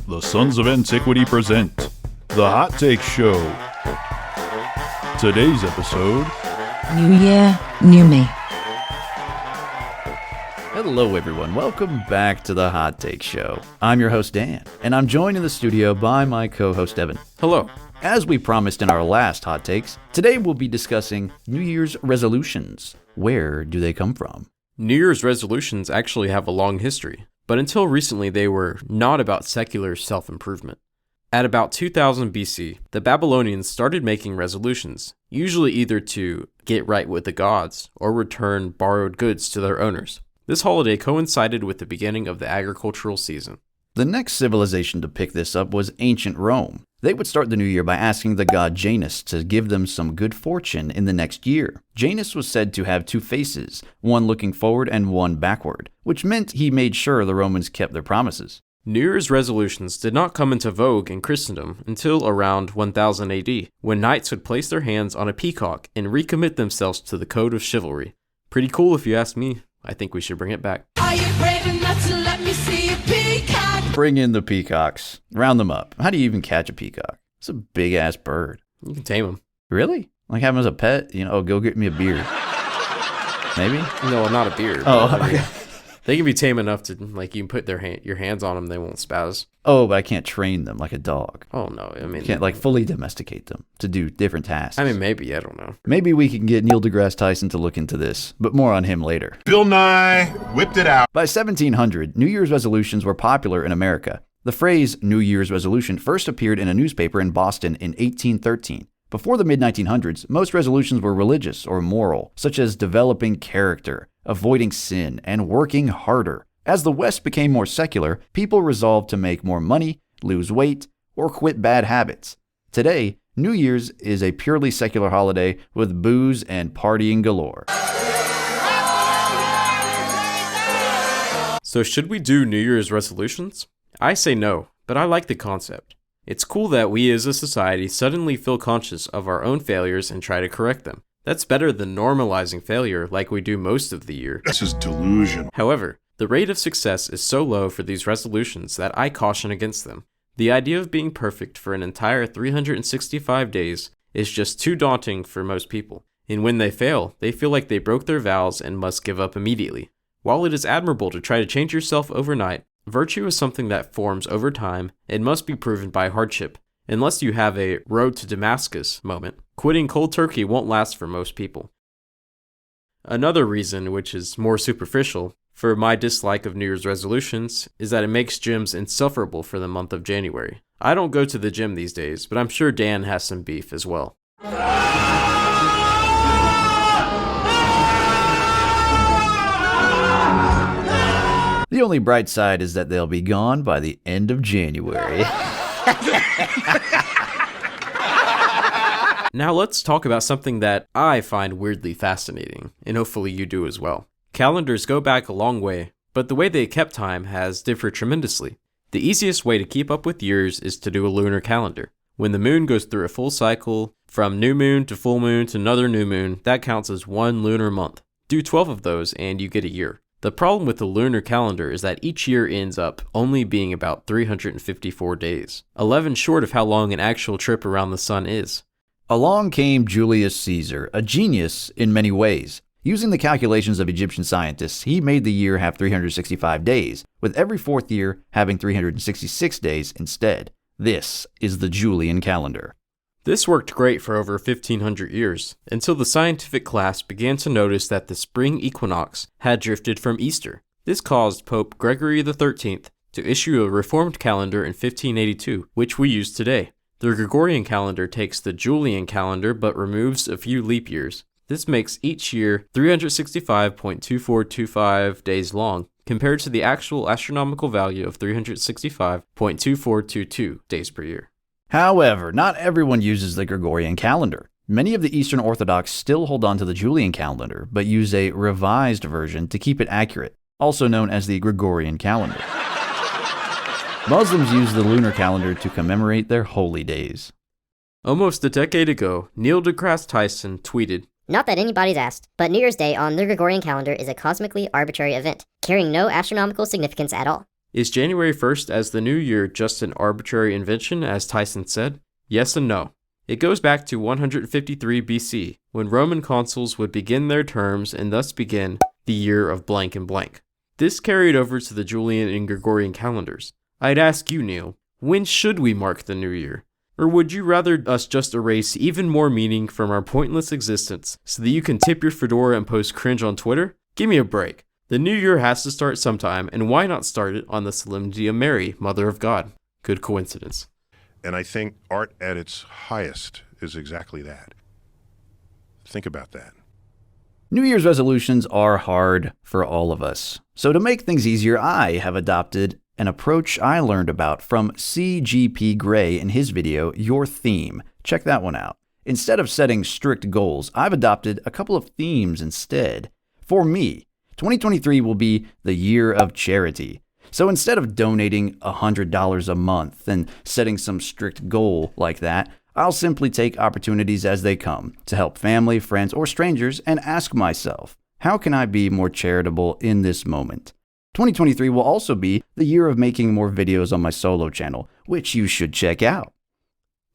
The Sons of Antiquity present The Hot Take Show. Today's episode... New year, new me. Hello everyone, welcome back to The Hot Take Show. I'm your host Dan, and I'm joined in the studio by my co-host Evan. Hello. As we promised in our last Hot Takes, today we'll be discussing New Year's resolutions. Where do they come from? New Year's resolutions actually have a long history, but until recently they were not about secular self-improvement. At about 2000 BC, the Babylonians started making resolutions, usually either to get right with the gods or return borrowed goods to their owners. This holiday coincided with the beginning of the agricultural season. The next civilization to pick this up was ancient Rome. They would start the new year by asking the god Janus to give them some good fortune in the next year. Janus was said to have two faces, one looking forward and one backward, which meant he made sure the Romans kept their promises. New Year's resolutions did not come into vogue in Christendom until around 1000 AD, when knights would place their hands on a peacock and recommit themselves to the code of chivalry. Pretty cool if you ask me. I think we should bring it back. Are you brave enough to let me see a peacock? Bring in the peacocks. Round them up. How do you even catch a peacock? It's a big-ass bird. You can tame them. Really? Like have them as a pet? Go get me a beer. Maybe? No, not a beard. Oh, okay. They can be tame enough to, you can put your hands on them, they won't spaz. Oh, but I can't train them like a dog. Oh, no, I mean... Can't, fully domesticate them to do different tasks. I mean, maybe, I don't know. Maybe we can get Neil deGrasse Tyson to look into this, but more on him later. Bill Nye whipped it out. By 1700, New Year's resolutions were popular in America. The phrase New Year's resolution first appeared in a newspaper in Boston in 1813. Before the mid-1900s, most resolutions were religious or moral, such as developing character, avoiding sin, and working harder. As the West became more secular, people resolved to make more money, lose weight, or quit bad habits. Today, New Year's is a purely secular holiday with booze and partying galore. So should we do New Year's resolutions? I say no, but I like the concept. It's cool that we as a society suddenly feel conscious of our own failures and try to correct them. That's better than normalizing failure like we do most of the year. This is delusion. However, the rate of success is so low for these resolutions that I caution against them. The idea of being perfect for an entire 365 days is just too daunting for most people, and when they fail, they feel like they broke their vows and must give up immediately. While it is admirable to try to change yourself overnight, virtue is something that forms over time and must be proven by hardship. Unless you have a road to Damascus moment, quitting cold turkey won't last for most people. Another reason, which is more superficial, for my dislike of New Year's resolutions is that it makes gyms insufferable for the month of January. I don't go to the gym these days, but I'm sure Dan has some beef as well. The only bright side is that they'll be gone by the end of January. Now let's talk about something that I find weirdly fascinating, and hopefully you do as well. Calendars go back a long way, but the way they kept time has differed tremendously. The easiest way to keep up with years is to do a lunar calendar. When the moon goes through a full cycle, from new moon to full moon to another new moon, that counts as one lunar month. Do 12 of those and you get a year. The problem with the lunar calendar is that each year ends up only being about 354 days, 11 short of how long an actual trip around the sun is. Along came Julius Caesar, a genius in many ways. Using the calculations of Egyptian scientists, he made the year have 365 days, with every fourth year having 366 days instead. This is the Julian calendar. This worked great for over 1500 years, until the scientific class began to notice that the spring equinox had drifted from Easter. This caused Pope Gregory XIII to issue a reformed calendar in 1582, which we use today. The Gregorian calendar takes the Julian calendar but removes a few leap years. This makes each year 365.2425 days long, compared to the actual astronomical value of 365.2422 days per year. However, not everyone uses the Gregorian calendar. Many of the Eastern Orthodox still hold on to the Julian calendar, but use a revised version to keep it accurate, also known as the Gregorian calendar. Muslims use the lunar calendar to commemorate their holy days. Almost a decade ago, Neil deGrasse Tyson tweeted, "Not that anybody's asked, but New Year's Day on the Gregorian calendar is a cosmically arbitrary event, carrying no astronomical significance at all. Is January 1st as the new year just an arbitrary invention, as Tyson said? Yes and no. It goes back to 153 BC, when Roman consuls would begin their terms and thus begin the year of blank and blank. This carried over to the Julian and Gregorian calendars. I'd ask you, Neil, when should we mark the new year? Or would you rather us just erase even more meaning from our pointless existence so that you can tip your fedora and post cringe on Twitter? Give me a break. The new year has to start sometime, and why not start it on the Solemnity of Mary, Mother of God? Good coincidence. And I think art at its highest is exactly that. Think about that. New Year's resolutions are hard for all of us. So to make things easier, I have adopted an approach I learned about from CGP Grey in his video, Your Theme. Check that one out. Instead of setting strict goals, I've adopted a couple of themes instead. For me, 2023 will be the year of charity. So instead of donating $100 a month and setting some strict goal like that, I'll simply take opportunities as they come to help family, friends, or strangers and ask myself, how can I be more charitable in this moment? 2023 will also be the year of making more videos on my solo channel, which you should check out.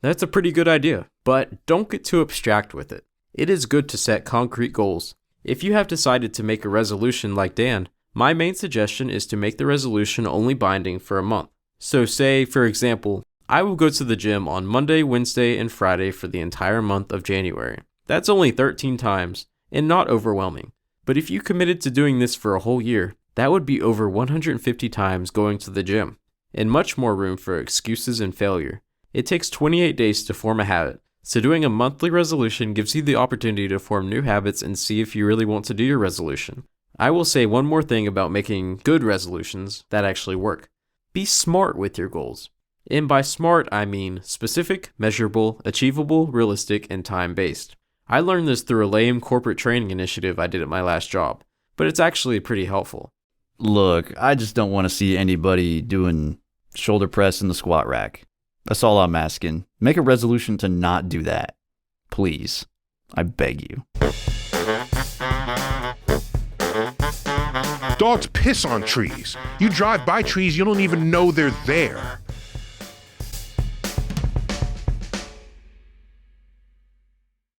That's a pretty good idea, but don't get too abstract with it. It is good to set concrete goals. If you have decided to make a resolution like Dan, my main suggestion is to make the resolution only binding for a month. So say, for example, I will go to the gym on Monday, Wednesday, and Friday for the entire month of January. That's only 13 times, and not overwhelming. But if you committed to doing this for a whole year, that would be over 150 times going to the gym, and much more room for excuses and failure. It takes 28 days to form a habit, so doing a monthly resolution gives you the opportunity to form new habits and see if you really want to do your resolution. I will say one more thing about making good resolutions that actually work. Be smart with your goals. And by smart, I mean specific, measurable, achievable, realistic, and time-based. I learned this through a lame corporate training initiative I did at my last job, but it's actually pretty helpful. Look, I just don't want to see anybody doing shoulder press in the squat rack. That's all I'm asking. Make a resolution to not do that. Please. I beg you. Dogs piss on trees. You drive by trees, you don't even know they're there.